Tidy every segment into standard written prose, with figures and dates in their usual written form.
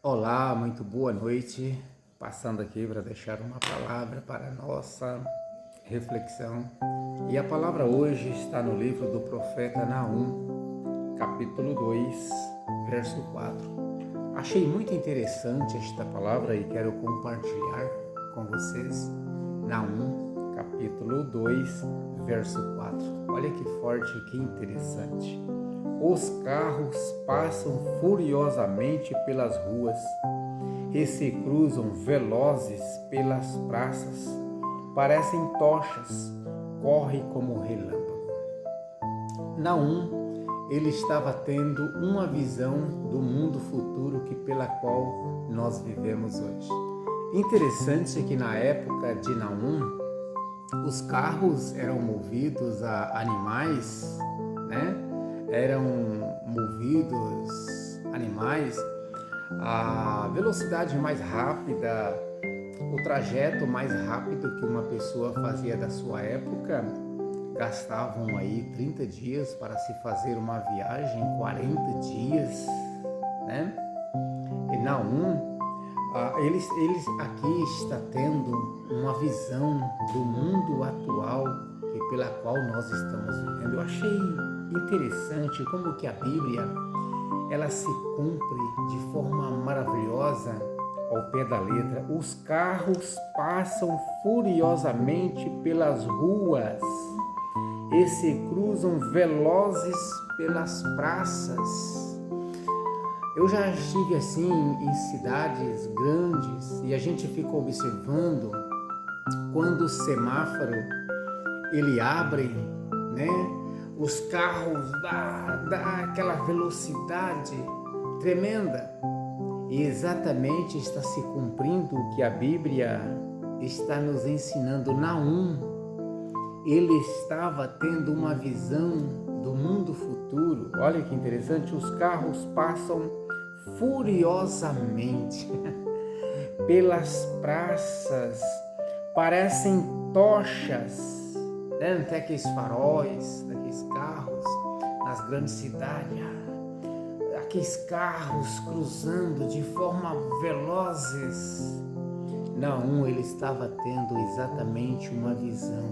Olá, muito boa noite. Passando aqui para deixar uma palavra para a nossa reflexão. E a palavra hoje está no livro do profeta Naum, capítulo 2, verso 4. Achei muito interessante esta palavra e quero compartilhar com vocês. Naum, capítulo 2, verso 4. Olha que forte, que interessante. Os carros passam furiosamente pelas ruas e se cruzam velozes pelas praças. Parecem tochas, correm como relâmpago. Naum, ele estava tendo uma visão do mundo futuro pela qual nós vivemos hoje. Interessante que na época de Naum, os carros eram movidos a animais, eram movidos animais a velocidade mais rápida, o trajeto mais rápido que uma pessoa fazia da sua época. Gastavam aí 30 dias para se fazer uma viagem, 40 dias, E Naum, eles aqui está tendo uma visão do mundo atual pela qual nós estamos vivendo. Eu achei interessante como que a Bíblia ela se cumpre de forma maravilhosa ao pé da letra. Os carros passam furiosamente pelas ruas e se cruzam velozes pelas praças. Eu já estive assim em cidades grandes e a gente fica observando quando o semáforo ele abre, os carros dá aquela velocidade tremenda. E exatamente está se cumprindo o que a Bíblia está nos ensinando. Naum, ele estava tendo uma visão do mundo futuro. Olha que interessante, os carros passam furiosamente pelas praças, parecem tochas, até aqueles faróis daqueles carros nas grandes cidades, aqueles carros cruzando de forma velozes. Naum, ele estava tendo exatamente uma visão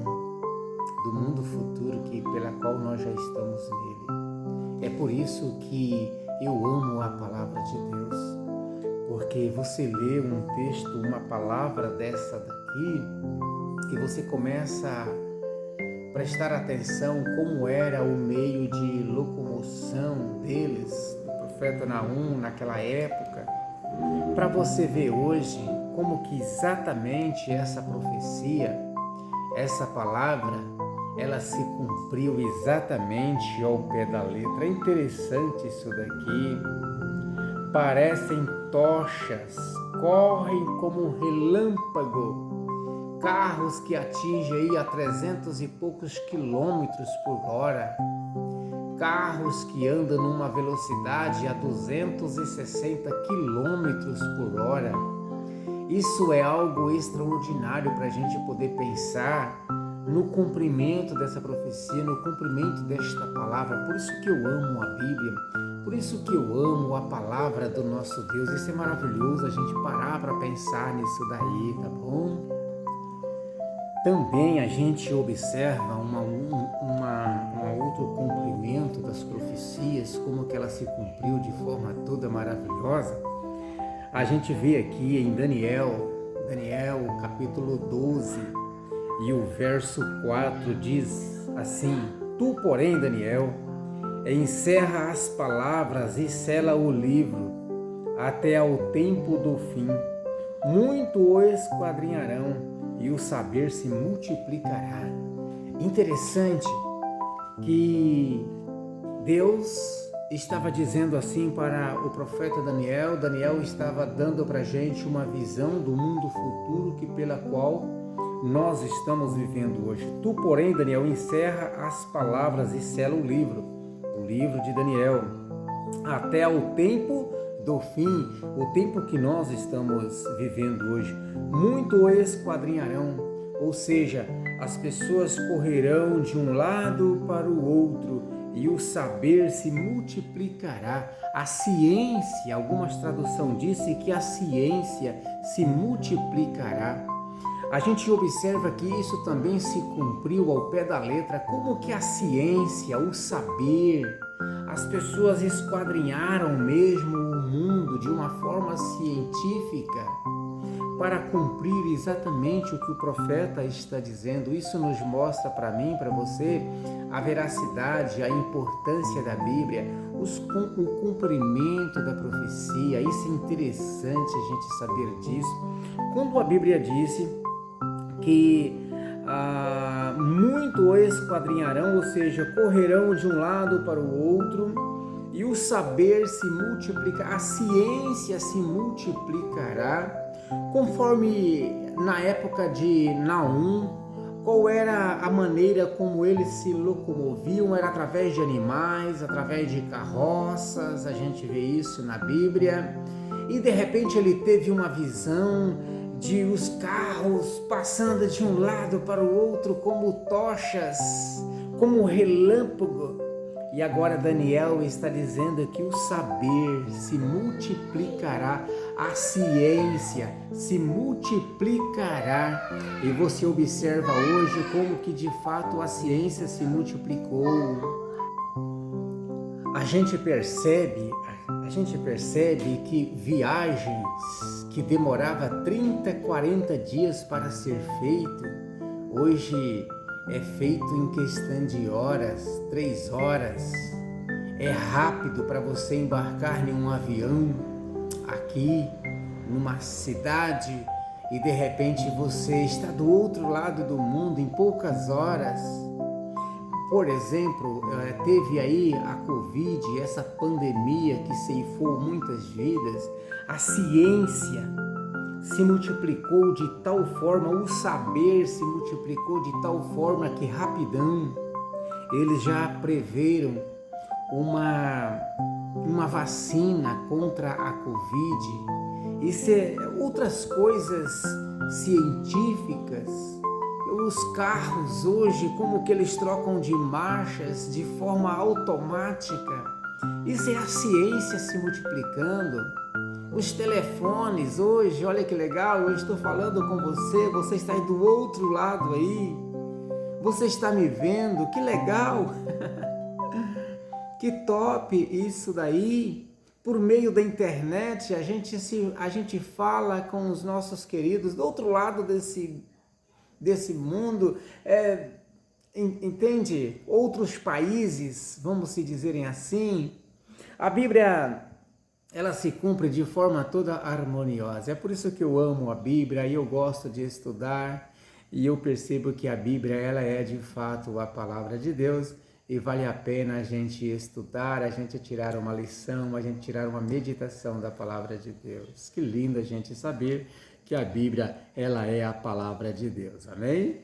do mundo futuro pela qual nós já estamos nele. É por isso que eu amo a palavra de Deus, porque você lê um texto, uma palavra dessa daqui, e você começa a prestar atenção como era o meio de locomoção deles, do profeta Naum naquela época, para você ver hoje como que exatamente essa profecia, essa palavra, ela se cumpriu exatamente ao pé da letra. É interessante isso daqui. Parecem tochas, correm como um relâmpago. Carros que atingem aí a 300 e poucos quilômetros por hora, carros que andam numa velocidade a 260 quilômetros por hora. Isso é algo extraordinário para a gente poder pensar no cumprimento dessa profecia, no cumprimento desta palavra. Por isso que eu amo a Bíblia, por isso que eu amo a palavra do nosso Deus. Isso é maravilhoso, a gente parar para pensar nisso daí, tá bom? Também a gente observa um outro cumprimento das profecias, como que ela se cumpriu de forma toda maravilhosa. A gente vê aqui em Daniel capítulo 12 e o verso 4 diz assim: Tu, porém, Daniel, encerra as palavras e sela o livro até ao tempo do fim. Muito o esquadrinharão e o saber se multiplicará. Interessante que Deus estava dizendo assim para o profeta Daniel. Daniel estava dando para a gente uma visão do mundo futuro pela qual nós estamos vivendo hoje. Tu, porém, Daniel, encerra as palavras e sela o livro de Daniel, até o tempo do fim, o tempo que nós estamos vivendo hoje. Muito o esquadrinharão, ou seja, as pessoas correrão de um lado para o outro e o saber se multiplicará. A ciência, algumas traduções dizem que a ciência se multiplicará. A gente observa que isso também se cumpriu ao pé da letra, como que a ciência, o saber, as pessoas esquadrinharam mesmo o mundo de uma forma científica para cumprir exatamente o que o profeta está dizendo. Isso nos mostra para mim, para você, a veracidade, a importância da Bíblia, o cumprimento da profecia. Isso é interessante a gente saber disso. Quando a Bíblia disse que muito esquadrinharão, ou seja, correrão de um lado para o outro, e o saber se multiplicará, a ciência se multiplicará, conforme na época de Naum, qual era a maneira como eles se locomoviam? Era através de animais, através de carroças, a gente vê isso na Bíblia, e de repente ele teve uma visão de os carros passando de um lado para o outro como tochas, como relâmpago. E agora Daniel está dizendo que o saber se multiplicará, a ciência se multiplicará. E você observa hoje como que de fato a ciência se multiplicou. A gente percebe que viagens que demorava 30, 40 dias para ser feito, hoje é feito em questão de horas, 3 horas. É rápido para você embarcar em um avião aqui, numa cidade, e de repente você está do outro lado do mundo em poucas horas. Por exemplo, teve aí a Covid, essa pandemia que ceifou muitas vidas. A ciência se multiplicou de tal forma, o saber se multiplicou de tal forma que rapidão eles já preveram uma vacina contra a Covid. Isso outras coisas científicas. Os carros hoje, como que eles trocam de marchas de forma automática. Isso é a ciência se multiplicando. Os telefones hoje, olha que legal, eu estou falando com você, você está aí do outro lado aí. Você está me vendo, que legal. Que top isso daí. Por meio da internet, a gente fala com os nossos queridos do outro lado desse mundo, entende? Outros países, vamos se dizerem assim. A Bíblia, ela se cumpre de forma toda harmoniosa. É por isso que eu amo a Bíblia e eu gosto de estudar, e eu percebo que a Bíblia, ela é de fato a palavra de Deus, e vale a pena a gente estudar, a gente tirar uma lição, a gente tirar uma meditação da palavra de Deus. Que lindo a gente saber que a Bíblia, ela é a palavra de Deus. Amém?